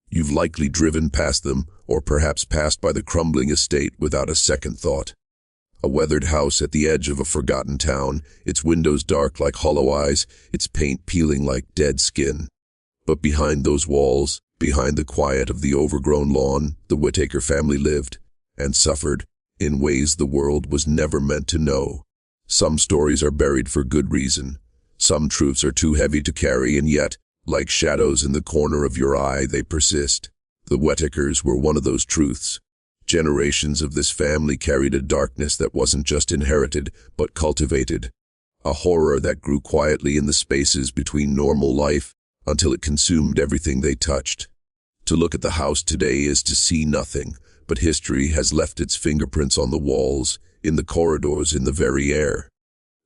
You've likely driven past them, or perhaps passed by the crumbling estate without a second thought. A weathered house at the edge of a forgotten town, its windows dark like hollow eyes, its paint peeling like dead skin. But behind those walls, behind the quiet of the overgrown lawn, the Whitaker family lived, and suffered, in ways the world was never meant to know. Some stories are buried for good reason. Some truths are too heavy to carry, and yet, like shadows in the corner of your eye, they persist. The Whitakers were one of those truths. Generations of this family carried a darkness that wasn't just inherited, but cultivated. A horror that grew quietly in the spaces between normal life until it consumed everything they touched. To look at the house today is to see nothing, but history has left its fingerprints on the walls, in the corridors, in the very air.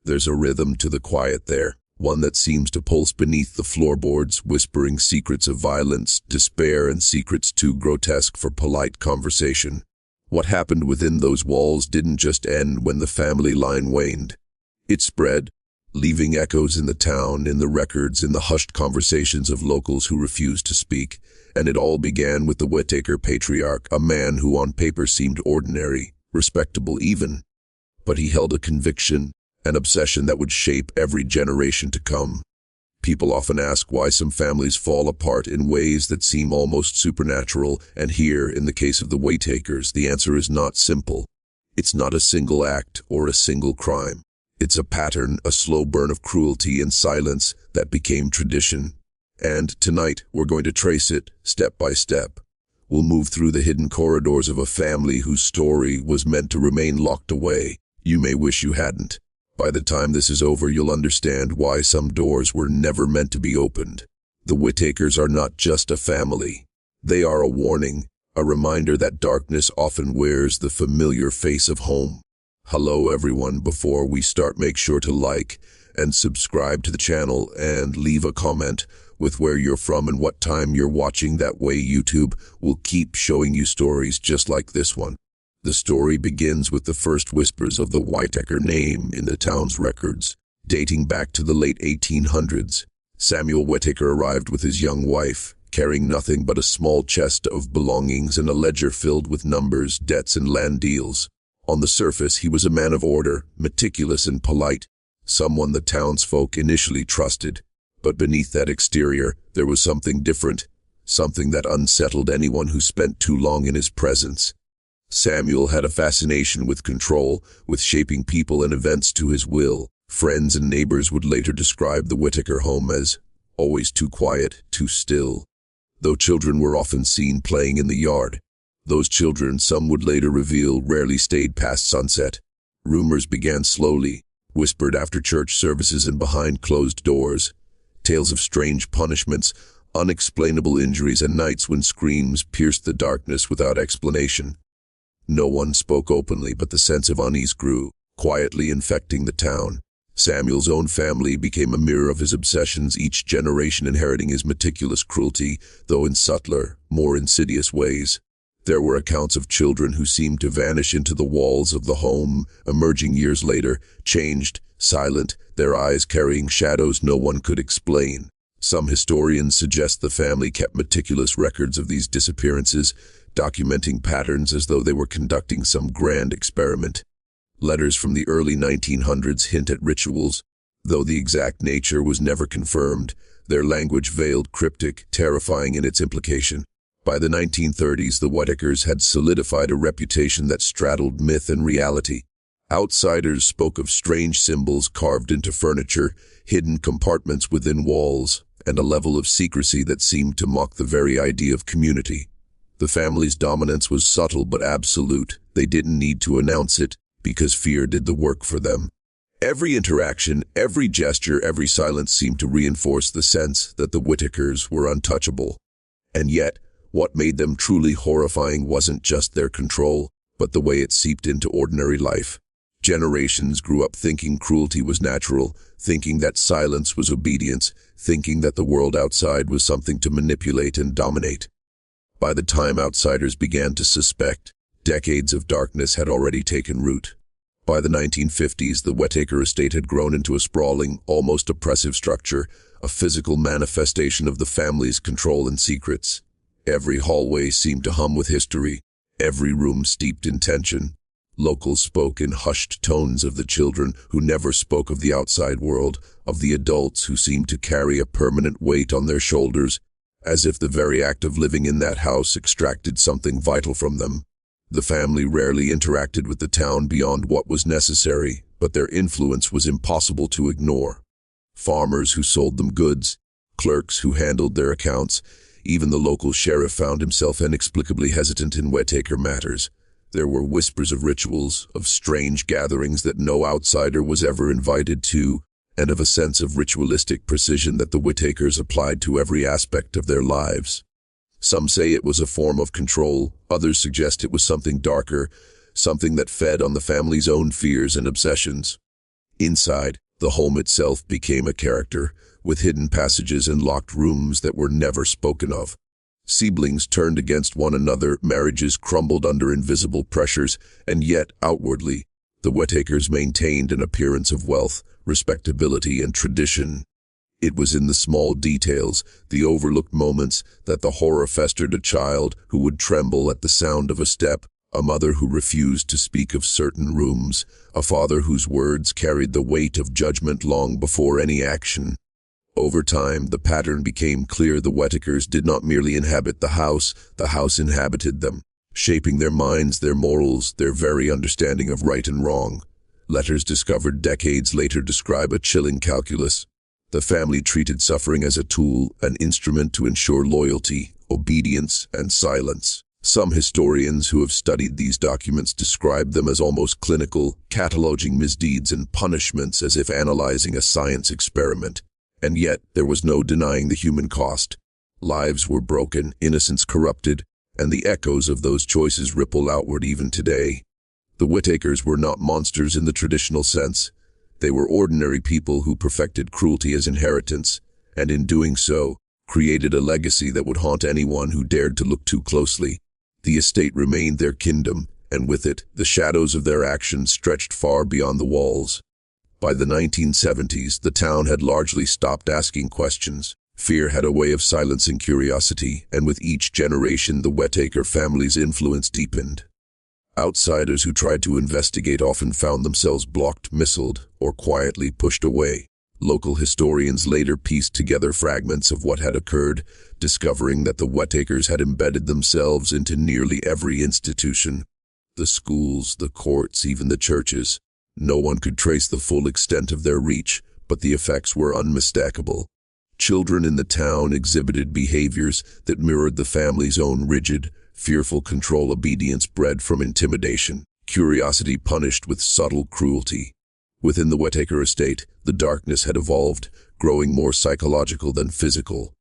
There's a rhythm to the quiet there, one that seems to pulse beneath the floorboards, whispering secrets of violence, despair, and secrets too grotesque for polite conversation. What happened within those walls didn't just end when the family line waned. It spread, leaving echoes in the town, in the records, in the hushed conversations of locals who refused to speak. And it all began with the Whitaker patriarch, a man who on paper seemed ordinary, respectable even. But he held a conviction, an obsession that would shape every generation to come. People often ask why some families fall apart in ways that seem almost supernatural, and here, in the case of the Whitakers, the answer is not simple. It's not a single act or a single crime. It's a pattern, a slow burn of cruelty and silence that became tradition. And tonight, we're going to trace it, step by step. We'll move through the hidden corridors of a family whose story was meant to remain locked away. You may wish you hadn't. By the time this is over, you'll understand why some doors were never meant to be opened. The Whitakers are not just a family. They are a warning, a reminder that darkness often wears the familiar face of home. Hello everyone, before we start, make sure to like and subscribe to the channel and leave a comment with where you're from and what time you're watching. That way YouTube will keep showing you stories just like this one. The story begins with the first whispers of the Whitaker name in the town's records. Dating back to the late 1800s, Samuel Whitaker arrived with his young wife, carrying nothing but a small chest of belongings and a ledger filled with numbers, debts, and land deals. On the surface, he was a man of order, meticulous and polite, someone the townsfolk initially trusted. But beneath that exterior, there was something different, something that unsettled anyone who spent too long in his presence. Samuel had a fascination with control, with shaping people and events to his will. Friends and neighbors would later describe the Whitaker home as always too quiet, too still. Though children were often seen playing in the yard, those children, some would later reveal, rarely stayed past sunset. Rumors began slowly, whispered after church services and behind closed doors. Tales of strange punishments, unexplainable injuries, and nights when screams pierced the darkness without explanation. No one spoke openly, but the sense of unease grew, quietly infecting the town. Samuel's own family became a mirror of his obsessions, each generation inheriting his meticulous cruelty, though in subtler, more insidious ways. There were accounts of children who seemed to vanish into the walls of the home, emerging years later, changed, silent, their eyes carrying shadows no one could explain. Some historians suggest the family kept meticulous records of these disappearances, documenting patterns as though they were conducting some grand experiment. Letters from the early 1900s hint at rituals, though the exact nature was never confirmed. Their language veiled, cryptic, terrifying in its implication. By the 1930s, the Whitakers had solidified a reputation that straddled myth and reality. Outsiders spoke of strange symbols carved into furniture, hidden compartments within walls, and a level of secrecy that seemed to mock the very idea of community. The family's dominance was subtle but absolute. They didn't need to announce it, because fear did the work for them. Every interaction, every gesture, every silence seemed to reinforce the sense that the Whitakers were untouchable. And yet, what made them truly horrifying wasn't just their control, but the way it seeped into ordinary life. Generations grew up thinking cruelty was natural, thinking that silence was obedience, thinking that the world outside was something to manipulate and dominate. By the time outsiders began to suspect, decades of darkness had already taken root. By the 1950s, the Whitaker estate had grown into a sprawling, almost oppressive structure, a physical manifestation of the family's control and secrets. Every hallway seemed to hum with history, every room steeped in tension. Locals spoke in hushed tones of the children who never spoke of the outside world, of the adults who seemed to carry a permanent weight on their shoulders, as if the very act of living in that house extracted something vital from them. The family rarely interacted with the town beyond what was necessary, but their influence was impossible to ignore. Farmers who sold them goods, clerks who handled their accounts, even the local sheriff found himself inexplicably hesitant in Whitaker matters. There were whispers of rituals, of strange gatherings that no outsider was ever invited to, and of a sense of ritualistic precision that the Whitakers applied to every aspect of their lives. Some say it was a form of control, others suggest it was something darker, something that fed on the family's own fears and obsessions. Inside, the home itself became a character, with hidden passages and locked rooms that were never spoken of. Siblings turned against one another, marriages crumbled under invisible pressures, and yet, outwardly, the Whitakers maintained an appearance of wealth, respectability, and tradition. It was in the small details, the overlooked moments, that the horror festered. A child who would tremble at the sound of a step, a mother who refused to speak of certain rooms, a father whose words carried the weight of judgment long before any action. Over time, the pattern became clear. The Whitakers did not merely inhabit the house inhabited them, shaping their minds, their morals, their very understanding of right and wrong. Letters discovered decades later describe a chilling calculus. The family treated suffering as a tool, an instrument to ensure loyalty, obedience, and silence. Some historians who have studied these documents describe them as almost clinical, cataloging misdeeds and punishments as if analyzing a science experiment. And yet, there was no denying the human cost. Lives were broken, innocence corrupted, and the echoes of those choices ripple outward even today. The Whitakers were not monsters in the traditional sense. They were ordinary people who perfected cruelty as inheritance, and in doing so, created a legacy that would haunt anyone who dared to look too closely. The estate remained their kingdom, and with it, the shadows of their actions stretched far beyond the walls. By the 1970s, the town had largely stopped asking questions. Fear had a way of silencing curiosity, and with each generation, the Whitaker family's influence deepened. Outsiders who tried to investigate often found themselves blocked, missiled, or quietly pushed away. Local historians later pieced together fragments of what had occurred, discovering that the Whitakers had embedded themselves into nearly every institution. The schools, the courts, even the churches. No one could trace the full extent of their reach, but the effects were unmistakable. Children in the town exhibited behaviors that mirrored the family's own rigid, fearful control. Obedience bred from intimidation, curiosity punished with subtle cruelty. Within the Whitaker estate, the darkness had evolved, growing more psychological than physical.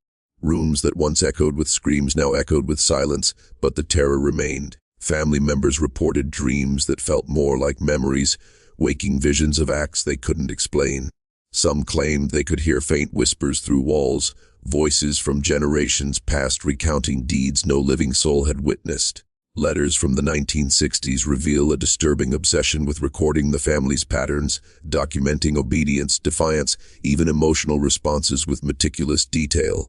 Rooms that once echoed with screams now echoed with silence, but the terror remained. Family members reported dreams that felt more like memories, waking visions of acts they couldn't explain. Some claimed they could hear faint whispers through walls, voices from generations past recounting deeds no living soul had witnessed. Letters from the 1960s reveal a disturbing obsession with recording the family's patterns, documenting obedience, defiance, even emotional responses with meticulous detail.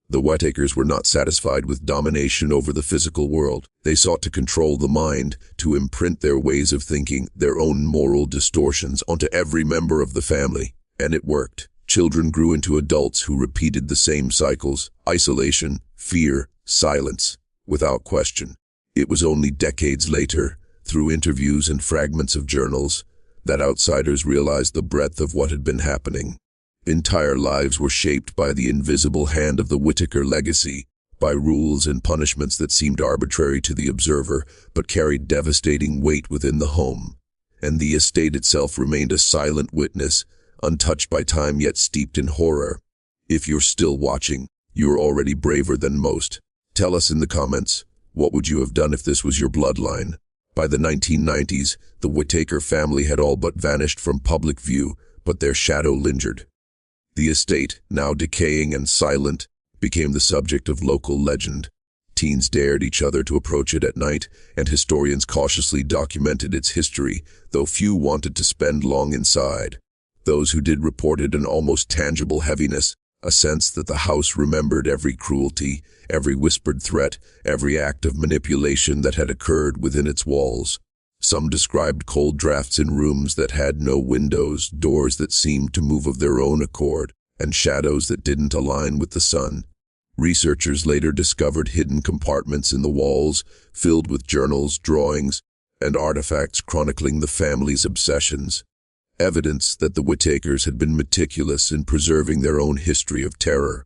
The Whitakers were not satisfied with domination over the physical world. They sought to control the mind, to imprint their ways of thinking, their own moral distortions onto every member of the family. And it worked. Children grew into adults who repeated the same cycles: isolation, fear, silence, without question. It was only decades later, through interviews and fragments of journals, that outsiders realized the breadth of what had been happening. Entire lives were shaped by the invisible hand of the Whitaker legacy, by rules and punishments that seemed arbitrary to the observer, but carried devastating weight within the home. And the estate itself remained a silent witness, untouched by time yet steeped in horror. If you're still watching, you're already braver than most. Tell us in the comments, what would you have done if this was your bloodline? By the 1990s, the Whitaker family had all but vanished from public view, but their shadow lingered. The estate, now decaying and silent, became the subject of local legend. Teens dared each other to approach it at night, and historians cautiously documented its history, though few wanted to spend long inside. Those who did reported an almost tangible heaviness, a sense that the house remembered every cruelty, every whispered threat, every act of manipulation that had occurred within its walls. Some described cold drafts in rooms that had no windows, doors that seemed to move of their own accord, and shadows that didn't align with the sun. Researchers later discovered hidden compartments in the walls, filled with journals, drawings, and artifacts chronicling the family's obsessions. Evidence that the Whitakers had been meticulous in preserving their own history of terror.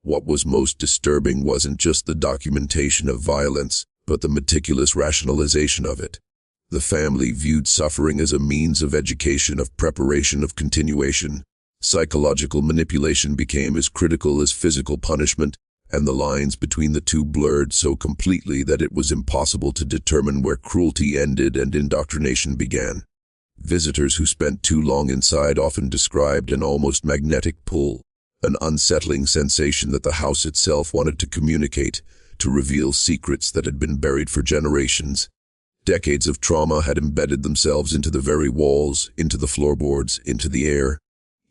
What was most disturbing wasn't just the documentation of violence, but the meticulous rationalization of it. The family viewed suffering as a means of education, of preparation, of continuation. Psychological manipulation became as critical as physical punishment, and the lines between the two blurred so completely that it was impossible to determine where cruelty ended and indoctrination began. Visitors who spent too long inside often described an almost magnetic pull, an unsettling sensation that the house itself wanted to communicate, to reveal secrets that had been buried for generations. Decades of trauma had embedded themselves into the very walls, into the floorboards, into the air.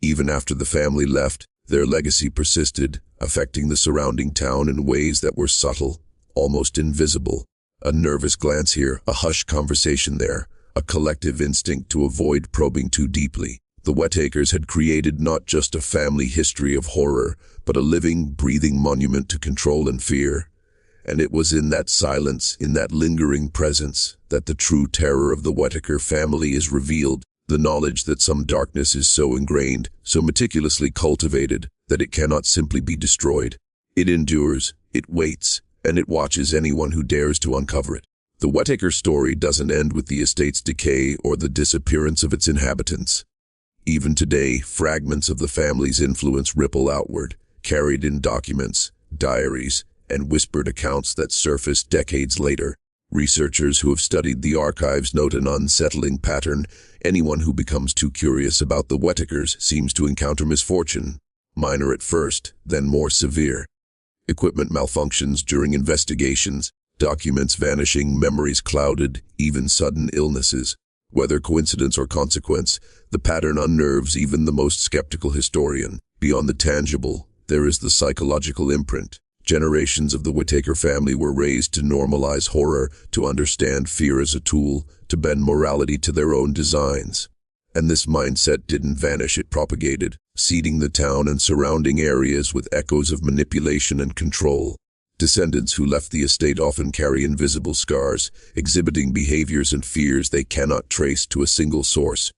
Even after the family left, their legacy persisted, affecting the surrounding town in ways that were subtle, almost invisible. A nervous glance here, a hushed conversation there, a collective instinct to avoid probing too deeply. The Whitakers had created not just a family history of horror, but a living, breathing monument to control and fear. And it was in that silence, in that lingering presence, that the true terror of the Whitaker family is revealed. The knowledge that some darkness is so ingrained, so meticulously cultivated, that it cannot simply be destroyed. It endures, it waits, and it watches anyone who dares to uncover it. The Whitaker story doesn't end with the estate's decay or the disappearance of its inhabitants. Even today, fragments of the family's influence ripple outward, carried in documents, diaries, and whispered accounts that surface decades later. Researchers who have studied the archives note an unsettling pattern. Anyone who becomes too curious about the Whitakers seems to encounter misfortune, minor at first, then more severe. Equipment malfunctions during investigations, documents vanishing, memories clouded, even sudden illnesses. Whether coincidence or consequence, the pattern unnerves even the most skeptical historian. Beyond the tangible, there is the psychological imprint. Generations of the Whitaker family were raised to normalize horror, to understand fear as a tool, to bend morality to their own designs. And this mindset didn't vanish, it propagated, seeding the town and surrounding areas with echoes of manipulation and control. Descendants who left the estate often carry invisible scars, exhibiting behaviors and fears they cannot trace to a single source.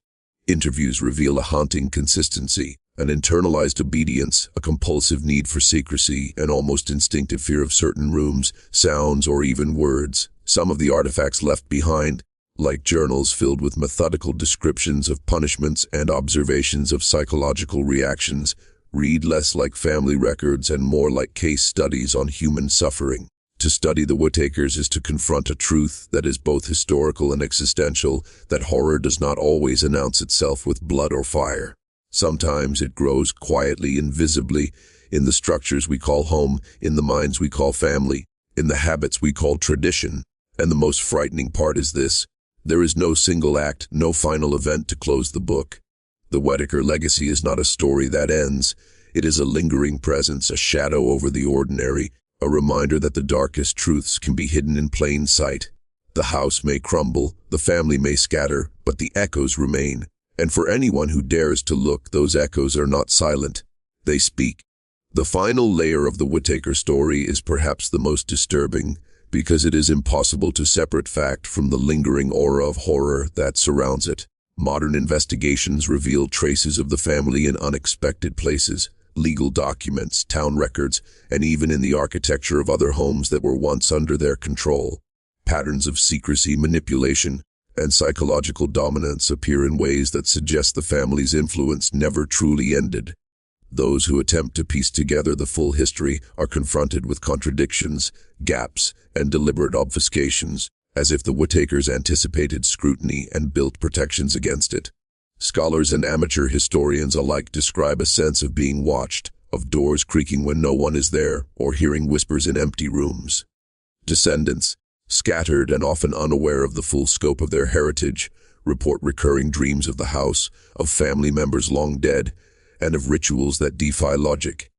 Interviews reveal a haunting consistency. An internalized obedience, a compulsive need for secrecy, an almost instinctive fear of certain rooms, sounds, or even words. Some of the artifacts left behind, like journals filled with methodical descriptions of punishments and observations of psychological reactions, read less like family records and more like case studies on human suffering. To study the Whitakers is to confront a truth that is both historical and existential, that horror does not always announce itself with blood or fire. Sometimes it grows quietly, invisibly, in the structures we call home, in the minds we call family, in the habits we call tradition. And the most frightening part is this: there is no single act, no final event to close the book. The Whitaker legacy is not a story that ends. It is a lingering presence, a shadow over the ordinary, a reminder that the darkest truths can be hidden in plain sight. The house may crumble, the family may scatter, but the echoes remain. And for anyone who dares to look, those echoes are not silent. They speak. The final layer of the Whitaker story is perhaps the most disturbing, because it is impossible to separate fact from the lingering aura of horror that surrounds it. Modern investigations reveal traces of the family in unexpected places, legal documents, town records, and even in the architecture of other homes that were once under their control. Patterns of secrecy, manipulation, and psychological dominance appear in ways that suggest the family's influence never truly ended. Those who attempt to piece together the full history are confronted with contradictions, gaps, and deliberate obfuscations, as if the Whitakers anticipated scrutiny and built protections against it. Scholars and amateur historians alike describe a sense of being watched, of doors creaking when no one is there, or hearing whispers in empty rooms. Descendants, scattered and often unaware of the full scope of their heritage, report recurring dreams of the house, of family members long dead, and of rituals that defy logic.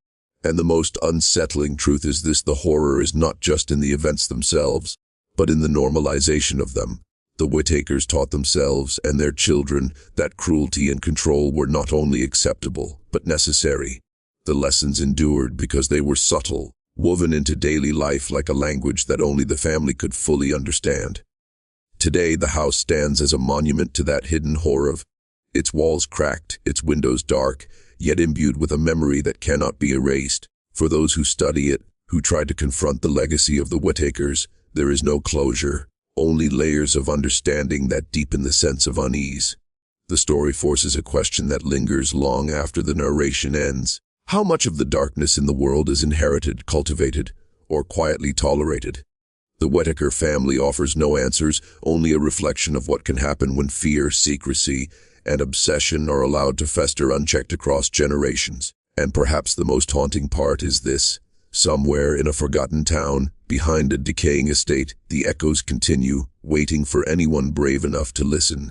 And the most unsettling truth is this: the horror is not just in the events themselves, but in the normalization of them. The Whitakers taught themselves and their children that cruelty and control were not only acceptable, but necessary. The lessons endured because they were subtle, woven into daily life like a language that only the family could fully understand. Today, the house stands as a monument to that hidden horror, its walls cracked, its windows dark, yet imbued with a memory that cannot be erased. For those who study it, who try to confront the legacy of the Whitakers, there is no closure, only layers of understanding that deepen the sense of unease. The story forces a question that lingers long after the narration ends. How much of the darkness in the world is inherited, cultivated, or quietly tolerated? The Whitaker family offers no answers, only a reflection of what can happen when fear, secrecy, and obsession are allowed to fester unchecked across generations. And perhaps the most haunting part is this: somewhere in a forgotten town, behind a decaying estate, the echoes continue, waiting for anyone brave enough to listen.